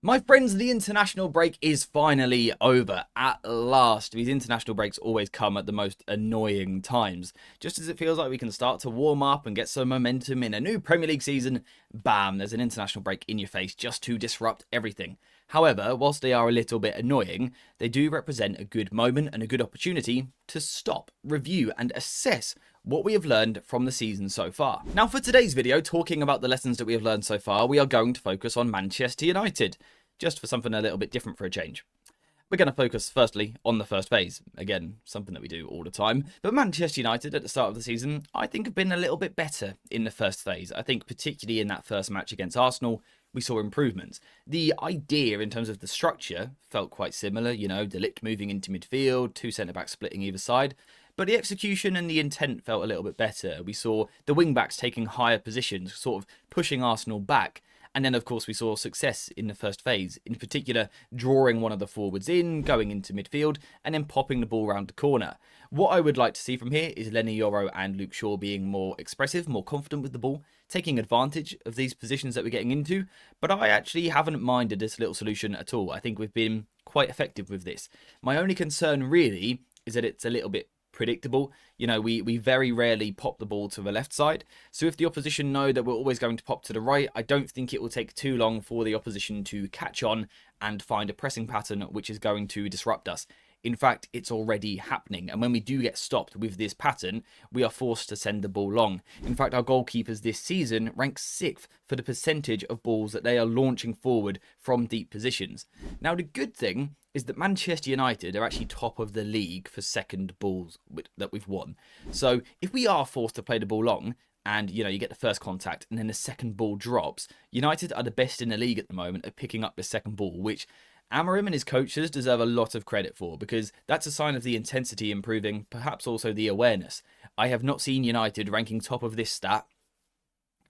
My friends, the international break is finally over at last. These international breaks always come at the most annoying times. Just as it feels like we can start to warm up and get some momentum in a new Premier League season, bam, there's an international break in your face just to disrupt everything. However, whilst they are a little bit annoying, they do represent a good moment and a good opportunity to stop, review, and assess what we have learned from the season so far. Now, for today's video, talking about the lessons that we have learned so far, we are going to focus on Manchester United, just for something a little bit different for a change. We're going to focus firstly on the first phase. Again, something that we do all the time. But Manchester United at the start of the season, I think have been a little bit better in the first phase. I think particularly in that first match against Arsenal, we saw improvements. The idea in terms of the structure felt quite similar, De Ligt moving into midfield, two centre-backs splitting either side. But the execution and the intent felt a little bit better. We saw the wing-backs taking higher positions, sort of pushing Arsenal back. And then, of course, we saw success in the first phase, in particular, drawing one of the forwards in, going into midfield, and then popping the ball around the corner. What I would like to see from here is Lenny Yoro and Luke Shaw being more expressive, more confident with the ball, taking advantage of these positions that we're getting into. But I actually haven't minded this little solution at all. I think we've been quite effective with this. My only concern, really, is that it's a little bit predictable. We very rarely pop the ball to the left side. So if the opposition know that we're always going to pop to the right, I don't think it will take too long for the opposition to catch on and find a pressing pattern which is going to disrupt us. In fact, it's already happening. And when we do get stopped with this pattern, we are forced to send the ball long. In fact, our goalkeepers this season rank 6th for the percentage of balls that they are launching forward from deep positions. Now, the good thing is that Manchester United are actually top of the league for second balls that we've won. So if we are forced to play the ball long, and you get the first contact and then the second ball drops, United are the best in the league at the moment at picking up the second ball, which Amorim and his coaches deserve a lot of credit for, because that's a sign of the intensity improving, perhaps also the awareness. I have not seen United ranking top of this stat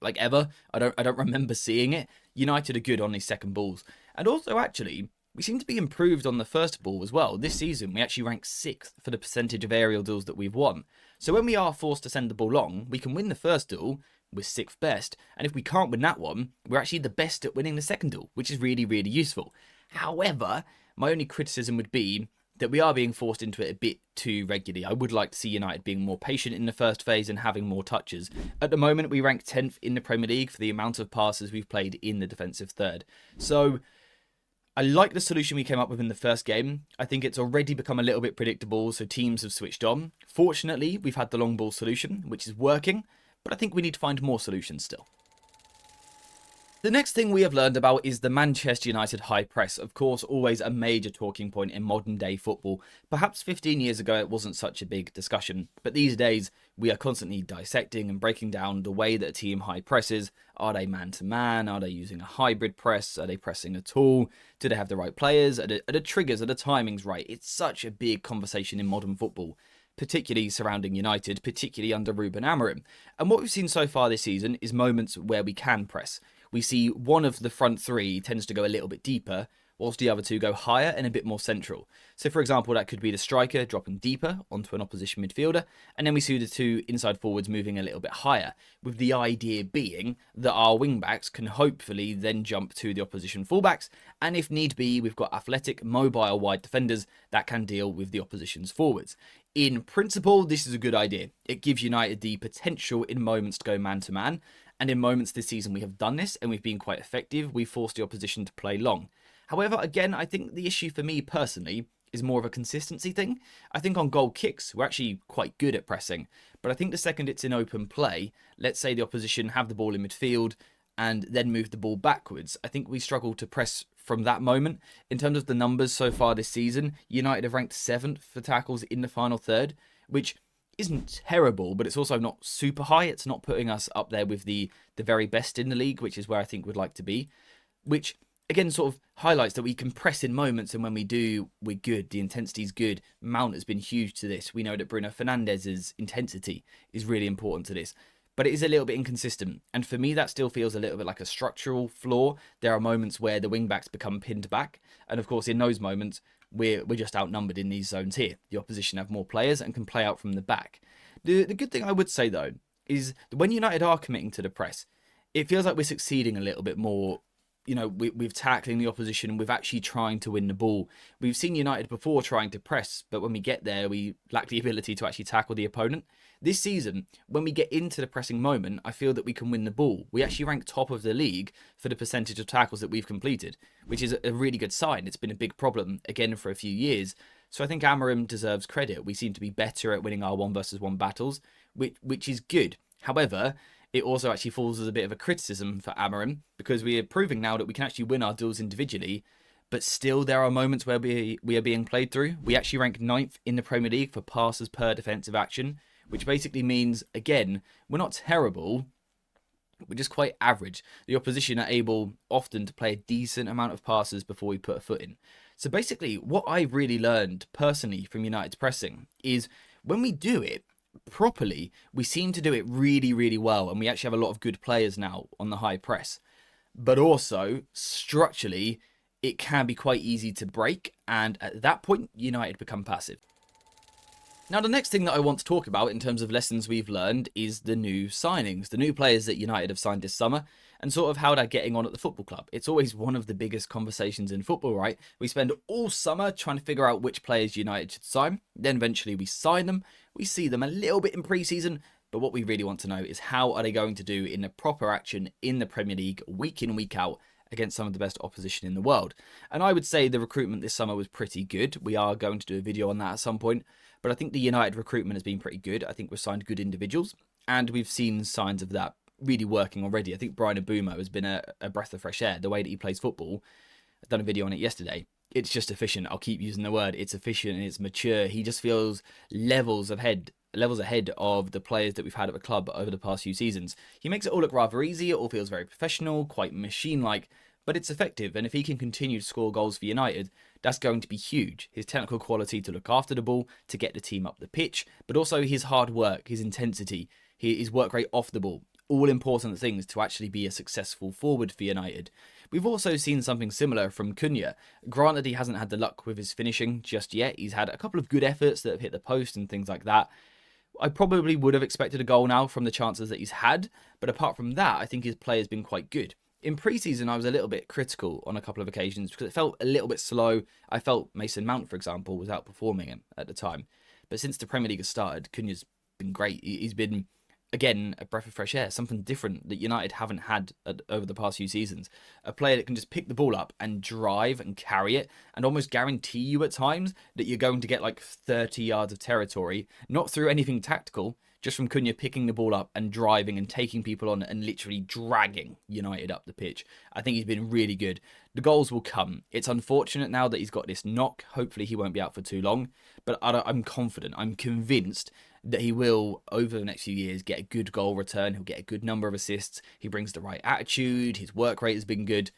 like ever. I don't remember seeing it. United are good on these second balls. And also, actually, we seem to be improved on the first ball as well. This season, we actually rank 6th for the percentage of aerial duels that we've won. So when we are forced to send the ball long, we can win the first duel, we're 6th best. And if we can't win that one, we're actually the best at winning the second duel, which is really, really useful. However, my only criticism would be that we are being forced into it a bit too regularly. I would like to see United being more patient in the first phase and having more touches. At the moment, we rank 10th in the Premier League for the amount of passes we've played in the defensive third. So I like the solution we came up with in the first game. I think it's already become a little bit predictable, so teams have switched on. Fortunately, we've had the long ball solution, which is working, but I think we need to find more solutions still. The next thing we have learned about is the Manchester United high press. Of course, always a major talking point in modern day football. Perhaps 15 years ago it wasn't such a big discussion, but these days we are constantly dissecting and breaking down the way that a team high presses. Are they man-to-man? Are they using a hybrid press? Are they pressing at all? Do they have the right players? Are the triggers? Are the timings right? It's such a big conversation in modern football, particularly surrounding United, particularly under Ruben Amorim. And what we've seen so far this season is moments where we can press. We see one of the front three tends to go a little bit deeper, whilst the other two go higher and a bit more central. So, for example, that could be the striker dropping deeper onto an opposition midfielder, and then we see the two inside forwards moving a little bit higher, with the idea being that our wing-backs can hopefully then jump to the opposition fullbacks, and if need be, we've got athletic, mobile, wide defenders that can deal with the opposition's forwards. In principle, this is a good idea. It gives United the potential in moments to go man-to-man, and in moments this season we have done this and we've been quite effective. We forced the opposition to play long. However, again, I think the issue for me personally is more of a consistency thing. I think on goal kicks, we're actually quite good at pressing. But I think the second it's in open play, let's say the opposition have the ball in midfield and then move the ball backwards, I think we struggle to press from that moment. In terms of the numbers so far this season, United have ranked 7th for tackles in the final third, which isn't terrible, but it's also not super high. It's not putting us up there with the very best in the league, which is where I think we'd like to be, which again sort of highlights that we can press in moments, and when we do, we're good. The intensity is good. Mount has been huge to this. We know that Bruno Fernandes's intensity is really important to this, but it is a little bit inconsistent, and for me that still feels a little bit like a structural flaw. There are moments where the wing-backs become pinned back, and of course in those moments we're just outnumbered in these zones here. The opposition have more players and can play out from the back. The good thing I would say, though, is that when United are committing to the press, it feels like we're succeeding a little bit more we've tackling the opposition, we've actually trying to win the ball. We've seen United before trying to press, but when we get there, we lack the ability to actually tackle the opponent. This season, when we get into the pressing moment, I feel that we can win the ball. We actually rank top of the league for the percentage of tackles that we've completed, which is a really good sign. It's been a big problem, again, for a few years. So I think Amorim deserves credit. We seem to be better at winning our 1-versus-1 battles, which is good. However, it also actually falls as a bit of a criticism for Amorim, because we are proving now that we can actually win our duels individually, but still there are moments where we are being played through. We actually rank 9th in the Premier League for passes per defensive action, which basically means, again, we're not terrible, we're just quite average. The opposition are able often to play a decent amount of passes before we put a foot in. So basically, what I really learned personally from United's pressing is when we do it properly, we seem to do it really, really well, and we actually have a lot of good players now on the high press. But also, structurally, it can be quite easy to break, and at that point, United become passive. Now, the next thing that I want to talk about in terms of lessons we've learned is the new signings, the new players that United have signed this summer, and sort of how they're getting on at the football club. It's always one of the biggest conversations in football, right? We spend all summer trying to figure out which players United should sign, then eventually we sign them, we see them a little bit in pre-season, but what we really want to know is how are they going to do in the proper action in the Premier League, week in, week out, against some of the best opposition in the world. And I would say the recruitment this summer was pretty good. We are going to do a video on that at some point, but I think the United recruitment has been pretty good. I think we've signed good individuals, and we've seen signs of that really working already. I think Brian Abumo has been a breath of fresh air. The way that he plays football, I've done a video on it yesterday. It's just efficient. I'll keep using the word. It's efficient and it's mature. He just feels levels ahead of the players that we've had at the club over the past few seasons. He makes it all look rather easy. It all feels very professional, quite machine-like, but it's effective. And if he can continue to score goals for United, that's going to be huge. His technical quality to look after the ball, to get the team up the pitch, but also his hard work, his intensity, his work rate off the ball. All important things to actually be a successful forward for United. We've also seen something similar from Cunha. Granted, he hasn't had the luck with his finishing just yet. He's had a couple of good efforts that have hit the post and things like that. I probably would have expected a goal now from the chances that he's had, but apart from that, I think his play has been quite good. In pre-season, I was a little bit critical on a couple of occasions because it felt a little bit slow. I felt Mason Mount, for example, was outperforming him at the time. But since the Premier League has started, Cunha's been great. He's been, again, a breath of fresh air, something different that United haven't had over the past few seasons. A player that can just pick the ball up and drive and carry it and almost guarantee you at times that you're going to get like 30 yards of territory, not through anything tactical, just from Cunha picking the ball up and driving and taking people on and literally dragging United up the pitch. I think he's been really good. The goals will come. It's unfortunate now that he's got this knock. Hopefully he won't be out for too long, but I'm confident, I'm convinced that he will, over the next few years, get a good goal return. He'll get a good number of assists. He brings the right attitude. His work rate has been good.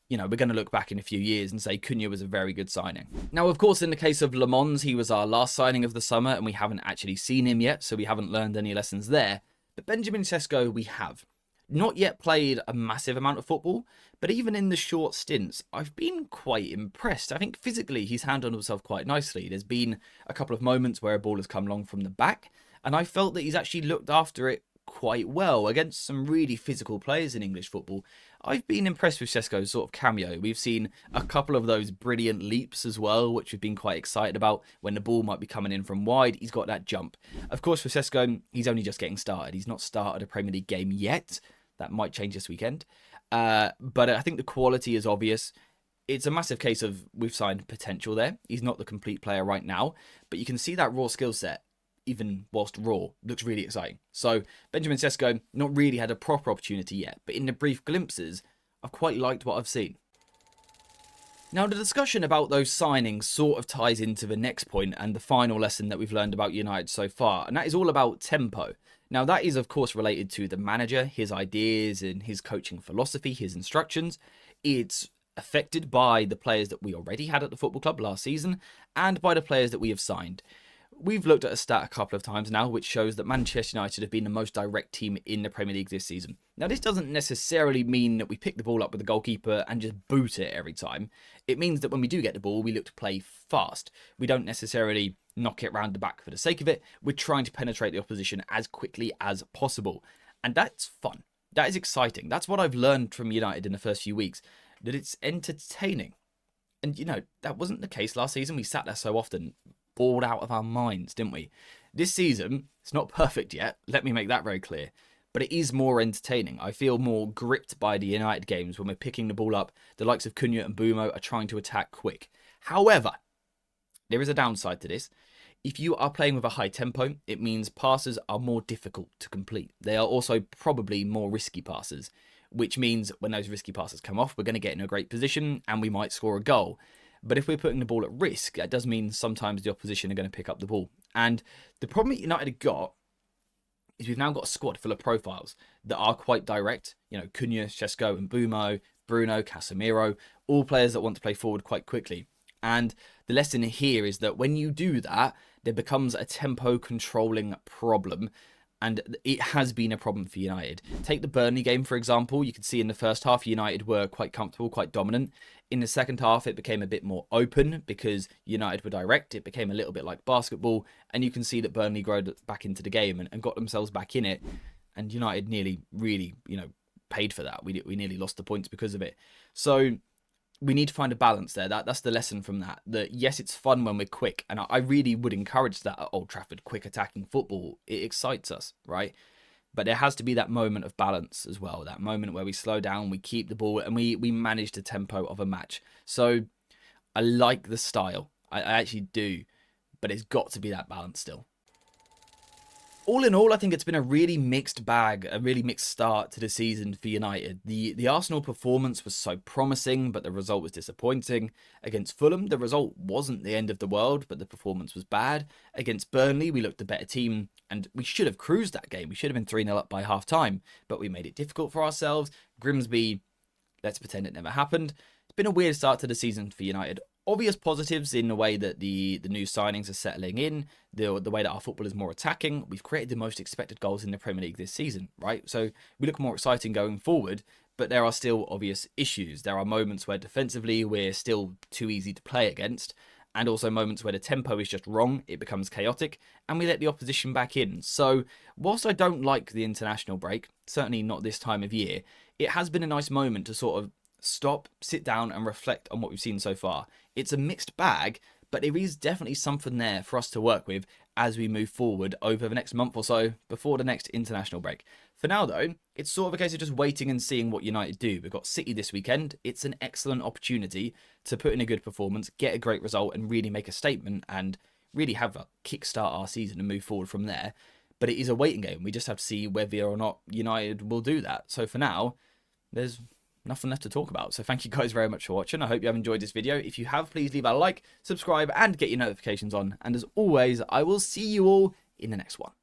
You know, we're going to look back in a few years and say Cunha was a very good signing. Now, of course, in the case of Le Mans, he was our last signing of the summer and we haven't actually seen him yet, so we haven't learned any lessons there. But Benjamin Sesko, we have. Not yet played a massive amount of football, but even in the short stints, I've been quite impressed. I think physically he's handled himself quite nicely. There's been a couple of moments where a ball has come long from the back, and I felt that he's actually looked after it quite well against some really physical players in English football. I've been impressed with Sesko's sort of cameo. We've seen a couple of those brilliant leaps as well, which we've been quite excited about. When the ball might be coming in from wide, he's got that jump. Of course, for Sesko, he's only just getting started. He's not started a Premier League game yet. That might change this weekend. But I think the quality is obvious. It's a massive case of we've signed potential there. He's not the complete player right now, but you can see that raw skill set, even whilst raw, looks really exciting. So Benjamin Sesko, not really had a proper opportunity yet, but in the brief glimpses, I've quite liked what I've seen. Now, the discussion about those signings sort of ties into the next point and the final lesson that we've learned about United so far, and that is all about tempo. Now, that is, of course, related to the manager, his ideas and his coaching philosophy, his instructions. It's affected by the players that we already had at the football club last season and by the players that we have signed. We've looked at a stat a couple of times now, which shows that Manchester United have been the most direct team in the Premier League this season. Now, this doesn't necessarily mean that we pick the ball up with the goalkeeper and just boot it every time. It means that when we do get the ball, we look to play fast. We don't necessarily knock it round the back for the sake of it. We're trying to penetrate the opposition as quickly as possible. And that's fun. That is exciting. That's what I've learned from United in the first few weeks. that it's entertaining. And, that wasn't the case last season. We sat there so often, bored out of our minds, didn't we? This season, it's not perfect yet. Let me make that very clear. But it is more entertaining. I feel more gripped by the United games when we're picking the ball up. The likes of Cunha and Bumo are trying to attack quick. However, there is a downside to this. If you are playing with a high tempo, it means passes are more difficult to complete. They are also probably more risky passes, which means when those risky passes come off, we're going to get in a great position and we might score a goal. But if we're putting the ball at risk, that does mean sometimes the opposition are going to pick up the ball. And the problem that United have got is we've now got a squad full of profiles that are quite direct. Cunha, Šeško and Bumo, Bruno, Casemiro, all players that want to play forward quite quickly. And the lesson here is that when you do that, there becomes a tempo controlling problem. And it has been a problem for United. Take the Burnley game, for example. You could see in the first half, United were quite comfortable, quite dominant. In the second half, it became a bit more open because United were direct. It became a little bit like basketball. And you can see that Burnley growed back into the game and got themselves back in it. And United nearly, really, paid for that. We nearly lost the points because of it. So we need to find a balance there. That's the lesson from that. That yes, it's fun when we're quick, and I really would encourage that at Old Trafford. Quick attacking football, it excites us, right? But there has to be that moment of balance as well. That moment where we slow down, we keep the ball, and we manage the tempo of a match. So I like the style, I actually do, but it's got to be that balance still. All in all, I think it's been a really mixed bag, a really mixed start to the season for United. The Arsenal performance was so promising, but the result was disappointing. Against Fulham, the result wasn't the end of the world, but the performance was bad. Against Burnley, we looked the better team, and we should have cruised that game. We should have been 3-0 up by half-time, but we made it difficult for ourselves. Grimsby, let's pretend it never happened. It's been a weird start to the season for United. Obvious positives in the way that the new signings are settling in, the way that our football is more attacking. We've created the most expected goals in the Premier League this season, right? So we look more exciting going forward, but there are still obvious issues. There are moments where defensively we're still too easy to play against, and also moments where the tempo is just wrong, it becomes chaotic, and we let the opposition back in. So whilst I don't like the international break, certainly not this time of year, it has been a nice moment to sort of stop, sit down and reflect on what we've seen so far. It's a mixed bag, but there is definitely something there for us to work with as we move forward over the next month or so before the next international break. For now, though, it's sort of a case of just waiting and seeing what United do. We've got City this weekend. It's an excellent opportunity to put in a good performance, get a great result and really make a statement and really have a kickstart our season and move forward from there. But it is a waiting game. We just have to see whether or not United will do that. So for now, there's nothing left to talk about. So thank you guys very much for watching. I hope you have enjoyed this video. If you have, please leave a like, subscribe, and get your notifications on. And as always, I will see you all in the next one.